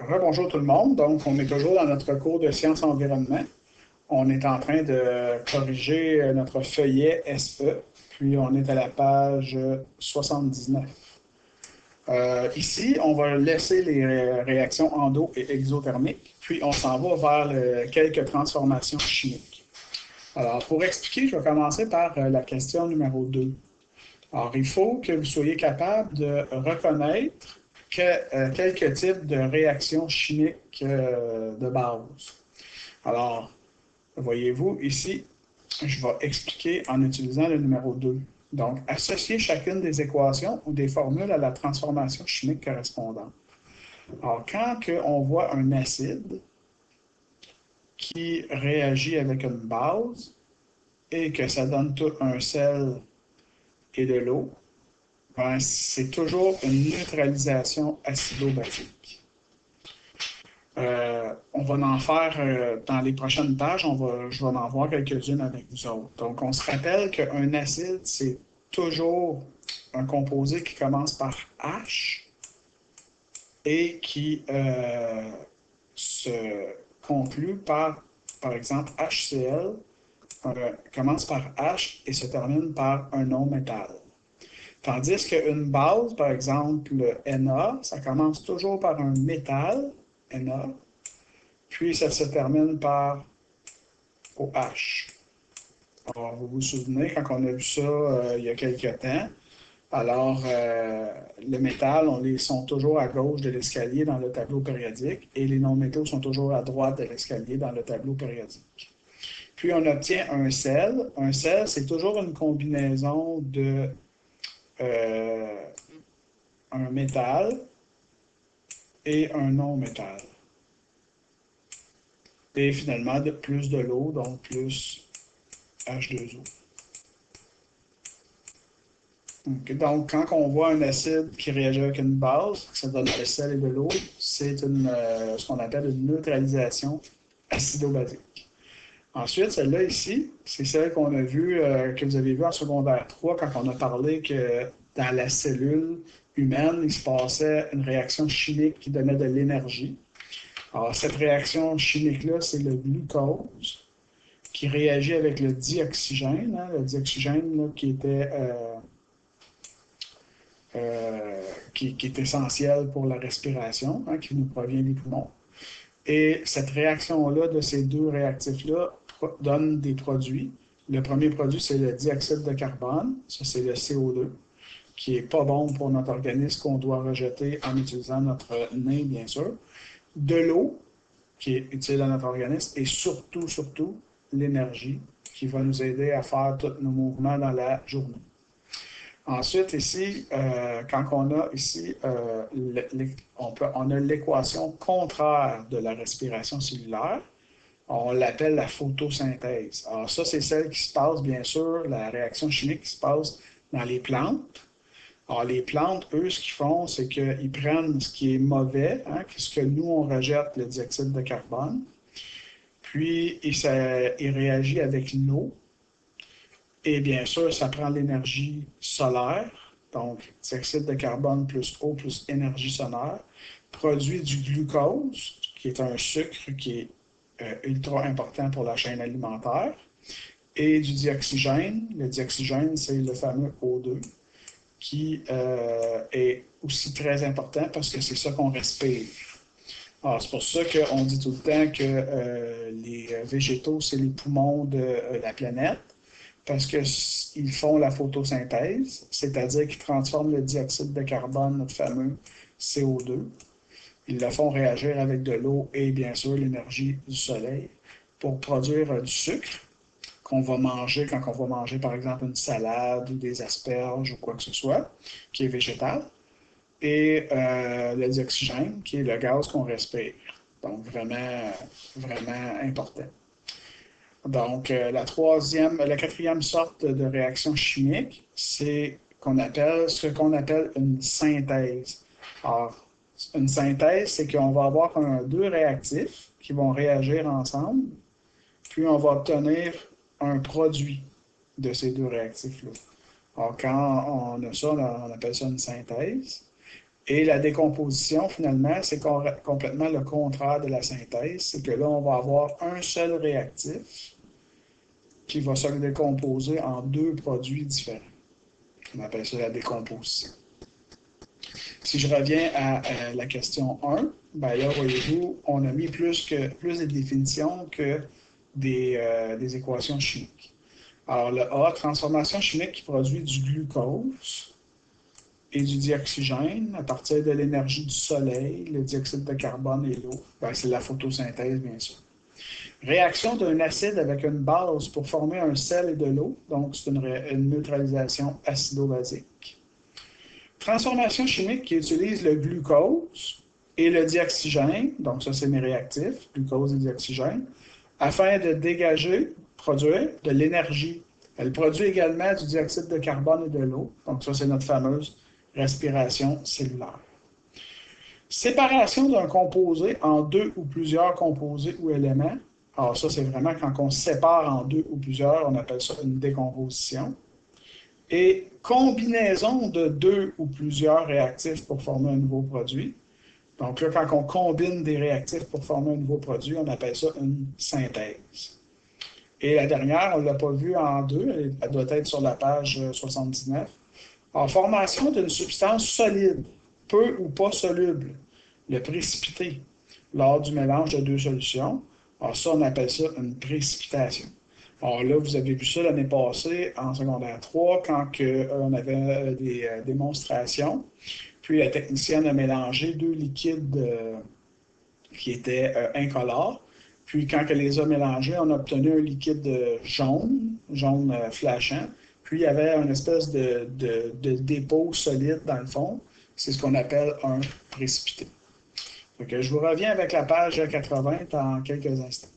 Bonjour tout le monde. Donc, on est toujours dans notre cours de sciences environnement. On est en train de corriger notre feuillet SE, puis on est à la page 79. Ici, on va laisser les réactions endo- et exothermiques, puis on s'en va vers quelques transformations chimiques. Alors, pour expliquer, je vais commencer par la question numéro 2. Alors, il faut que vous soyez capable de reconnaître quelques types de réactions chimiques de base. Alors, voyez-vous, ici, je vais expliquer en utilisant le numéro 2. Donc, associer chacune des équations ou des formules à la transformation chimique correspondante. Alors, quand on voit un acide qui réagit avec une base et que ça donne tout un sel et de l'eau, ben, c'est toujours une neutralisation acido-basique. On va en faire dans les prochaines pages, je vais en voir quelques-unes avec vous autres. Donc, on se rappelle qu'un acide, c'est toujours un composé qui commence par H et qui se conclut par exemple, HCl commence par H et se termine par un non-métal. Tandis qu'une base, par exemple, Na, ça commence toujours par un métal, Na, puis ça se termine par OH. Alors, vous vous souvenez, quand on a vu ça il y a quelques temps, alors le métal, sont toujours à gauche de l'escalier dans le tableau périodique et les non-métaux sont toujours à droite de l'escalier dans le tableau périodique. Puis on obtient un sel. Un sel, c'est toujours une combinaison de un métal et un non-métal. Et finalement, plus de l'eau, donc plus H2O. Okay. Donc, quand on voit un acide qui réagit avec une base, ça donne le sel et de l'eau, c'est ce qu'on appelle une neutralisation acido-basique. Ensuite, celle-là ici, c'est celle qu'on a vue, que vous avez vue en secondaire 3, quand on a parlé que dans la cellule humaine, il se passait une réaction chimique qui donnait de l'énergie. Alors, cette réaction chimique-là, c'est le glucose qui réagit avec le dioxygène, le dioxygène là, qui est essentiel pour la respiration, qui nous provient des poumons. Et cette réaction-là, de ces deux réactifs-là, donne des produits. Le premier produit, c'est le dioxyde de carbone, ça c'est le CO2, qui n'est pas bon pour notre organisme, qu'on doit rejeter en utilisant notre nez, bien sûr. De l'eau, qui est utile à notre organisme, et surtout, l'énergie, qui va nous aider à faire tous nos mouvements dans la journée. Ensuite, ici, quand on a ici, on a l'équation contraire de la respiration cellulaire. On l'appelle la photosynthèse. Alors ça, c'est celle qui se passe, bien sûr, la réaction chimique qui se passe dans les plantes. Alors les plantes, eux, ce qu'ils font, c'est qu'ils prennent ce qui est mauvais, ce que nous, on rejette, le dioxyde de carbone, puis il réagit avec l'eau. Et bien sûr, ça prend l'énergie solaire, donc dioxyde de carbone plus eau plus énergie solaire, produit du glucose, qui est un sucre qui est ultra important pour la chaîne alimentaire, et du dioxygène. Le dioxygène, c'est le fameux O2, qui est aussi très important parce que c'est ça qu'on respire. Alors, c'est pour ça qu'on dit tout le temps que les végétaux, c'est les poumons de la planète, parce qu'ils font la photosynthèse, c'est-à-dire qu'ils transforment le dioxyde de carbone, notre fameux CO2. Ils le font réagir avec de l'eau et bien sûr l'énergie du soleil pour produire du sucre qu'on va manger quand on va manger par exemple une salade ou des asperges ou quoi que ce soit, qui est végétal, et le dioxygène, qui est le gaz qu'on respire. Donc vraiment, vraiment important. Donc, la quatrième sorte de réaction chimique, c'est ce qu'on appelle une synthèse. Alors, une synthèse, c'est qu'on va avoir deux réactifs qui vont réagir ensemble, puis on va obtenir un produit de ces deux réactifs-là. Alors, quand on a ça, on appelle ça une synthèse. Et la décomposition, finalement, c'est complètement le contraire de la synthèse. C'est que là, on va avoir un seul réactif qui va se décomposer en deux produits différents. On appelle ça la décomposition. Si je reviens à la question 1, ben là, voyez-vous, on a mis plus de définitions que des équations chimiques. Alors, le A, transformation chimique qui produit du glucose et du dioxygène à partir de l'énergie du soleil, le dioxyde de carbone et l'eau. Ben, c'est la photosynthèse, bien sûr. Réaction d'un acide avec une base pour former un sel et de l'eau, donc c'est une neutralisation acido-basique. Transformation chimique qui utilise le glucose et le dioxygène, donc ça c'est mes réactifs, glucose et dioxygène, afin de produire de l'énergie. Elle produit également du dioxyde de carbone et de l'eau, donc ça c'est notre fameuse respiration cellulaire. Séparation d'un composé en deux ou plusieurs composés ou éléments. Alors ça, c'est vraiment quand on sépare en deux ou plusieurs, on appelle ça une décomposition. Et combinaison de deux ou plusieurs réactifs pour former un nouveau produit. Donc là, quand on combine des réactifs pour former un nouveau produit, on appelle ça une synthèse. Et la dernière, on ne l'a pas vue en deux, elle doit être sur la page 79. En formation d'une substance solide, peu ou pas soluble, le précipité, lors du mélange de deux solutions. Alors ça, on appelle ça une précipitation. Alors là, vous avez vu ça l'année passée en secondaire 3 quand on avait des démonstrations. Puis la technicienne a mélangé deux liquides qui étaient incolores. Puis quand elle les a mélangés, on a obtenu un liquide jaune flashant. Puis il y avait une espèce de dépôt solide dans le fond. C'est ce qu'on appelle un précipité. Donc, je vous reviens avec la page 80 dans quelques instants.